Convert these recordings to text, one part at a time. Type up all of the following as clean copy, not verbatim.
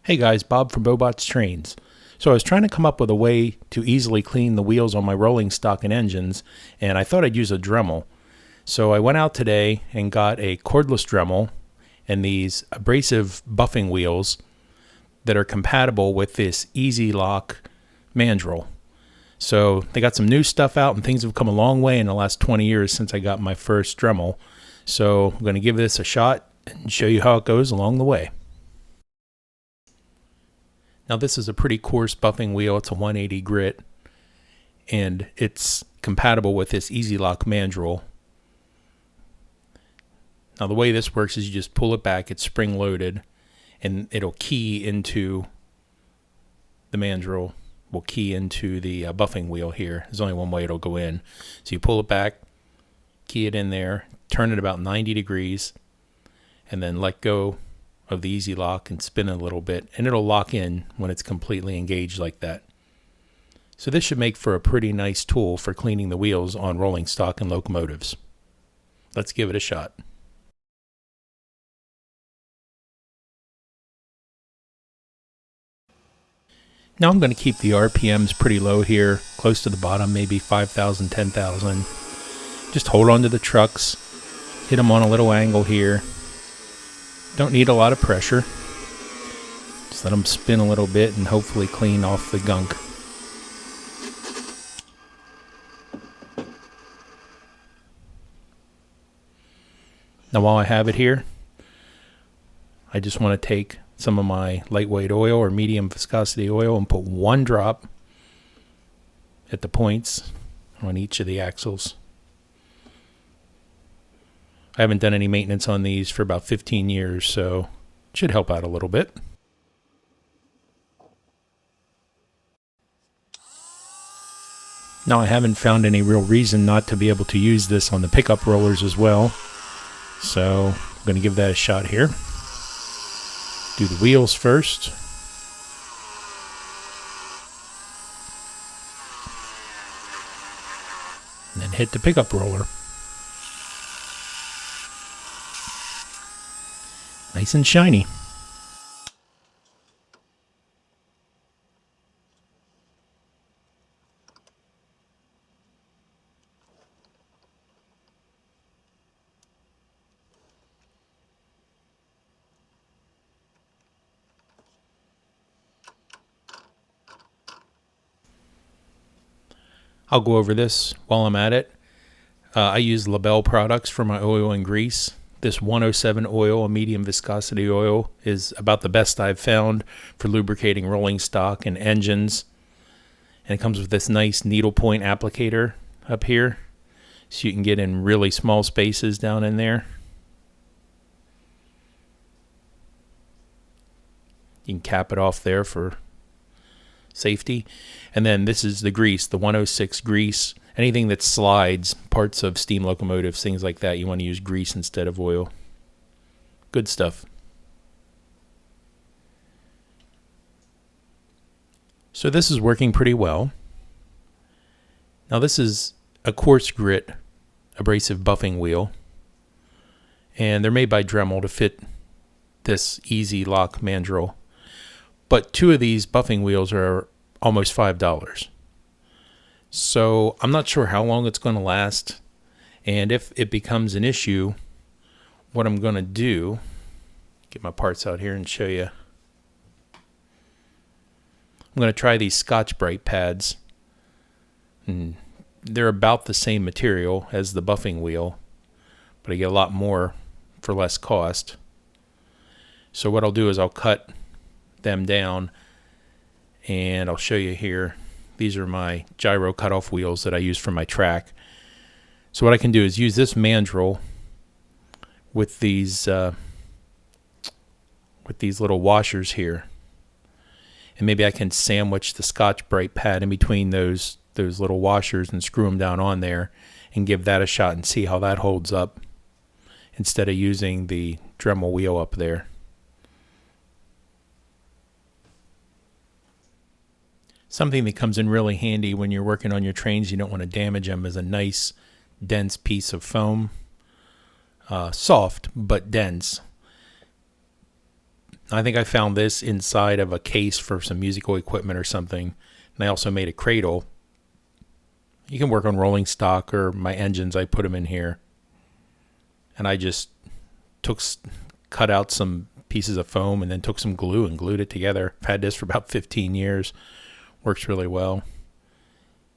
Hey guys, Bob from Bobots Trains. So I was trying to come up with a way to easily clean the wheels on my rolling stock and engines, and I thought I'd use a Dremel. So I went out today and got a cordless Dremel and these abrasive buffing wheels that are compatible with this Easy Lock mandrel. So they got some new stuff out and things have come a long way in the last 20 years since I got my first Dremel. So I'm going to give this a shot and show you how it goes along the way. Now this is a pretty coarse buffing wheel. It's a 180 grit and it's compatible with this Easy Lock mandrel. Now the way this works is you just pull it back, it's spring loaded, and it'll key into the mandrel, will key into the buffing wheel here. There's only one way it'll go in. So you pull it back, key it in there, turn it about 90 degrees, and then let go of the Easy Lock and spin it a little bit, and it'll lock in when it's completely engaged like that. So this should make for a pretty nice tool for cleaning the wheels on rolling stock and locomotives. Let's give it a shot. Now I'm going to keep the RPMs pretty low here, close to the bottom, maybe 5,000, 10,000. Just hold on to the trucks, hit them on a little angle here. Don't need a lot of pressure. Just let them spin a little bit and hopefully clean off the gunk. Now while I have it here, I just want to take some of my lightweight oil or medium viscosity oil and put one drop at the points on each of the axles. I haven't done any maintenance on these for about 15 years, so it should help out a little bit. Now I haven't found any real reason not to be able to use this on the pickup rollers as well, so I'm going to give that a shot here. Do the wheels first. And then hit the pickup roller. Nice and shiny. I'll go over this while I'm at it. I use Label products for my oil and grease. This 107 oil, a medium viscosity oil, is about the best I've found for lubricating rolling stock and engines. And it comes with this nice needlepoint applicator up here, so you can get in really small spaces down in there. You can cap it off there for safety. And then this is the grease, the 106 grease. Anything that slides, parts of steam locomotives, things like that, you want to use grease instead of oil. Good stuff. So this is working pretty well. Now this is a coarse grit abrasive buffing wheel, and they're made by Dremel to fit this Easy Lock mandrel. But two of these buffing wheels are almost $5. So I'm not sure how long it's going to last, and if it becomes an issue, what I'm going to do, get my parts out here and show you. I'm going to try these Scotch-Brite pads, and they're about the same material as the buffing wheel, but I get a lot more for less cost. So what I'll do is I'll cut them down, and I'll show you here. These are my gyro cutoff wheels that I use for my track. So what I can do is use this mandrel with these little washers here, and maybe I can sandwich the Scotch-Brite pad in between those little washers and screw them down on there and give that a shot and see how that holds up instead of using the Dremel wheel up there. Something that comes in really handy when you're working on your trains, you don't want to damage them, is a nice dense piece of foam. Soft but dense. I think I found this inside of a case for some musical equipment or something. And I also made a cradle. You can work on rolling stock or my engines. I put them in here. And I just cut out some pieces of foam and then took some glue and glued it together. I've had this for about 15 years. Works really well.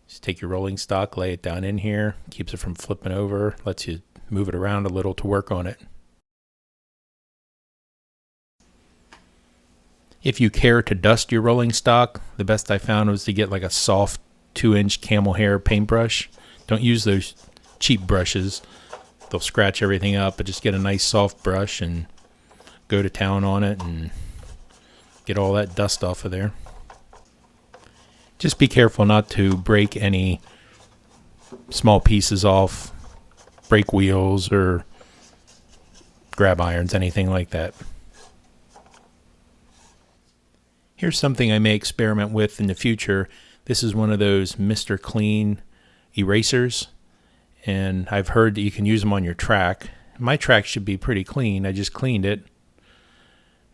Just take your rolling stock, lay it down in here. Keeps it from flipping over. Lets you move it around a little to work on it. If you care to dust your rolling stock, the best I found was to get like a soft 2-inch camel hair paintbrush. Don't use those cheap brushes. They'll scratch everything up, but just get a nice soft brush and go to town on it and get all that dust off of there. Just be careful not to break any small pieces off, brake wheels or grab irons, anything like that. Here's something I may experiment with in the future. This is one of those Mr. Clean erasers, and I've heard that you can use them on your track. My track should be pretty clean. I just cleaned it,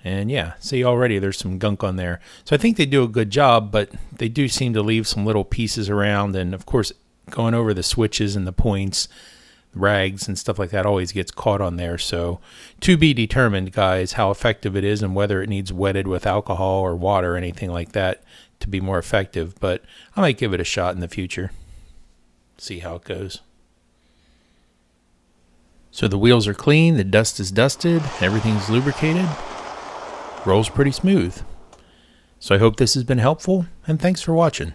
and yeah, see already there's some gunk on there. So I think they do a good job, but they do seem to leave some little pieces around, and of course going over the switches and the points, rags and stuff like that always gets caught on there. So to be determined, guys, how effective it is and whether it needs wetted with alcohol or water or anything like that to be more effective. But I might give it a shot in the future. See how it goes. So the wheels are clean, the dust is dusted, everything's lubricated. Rolls pretty smooth. So I hope this has been helpful, and thanks for watching.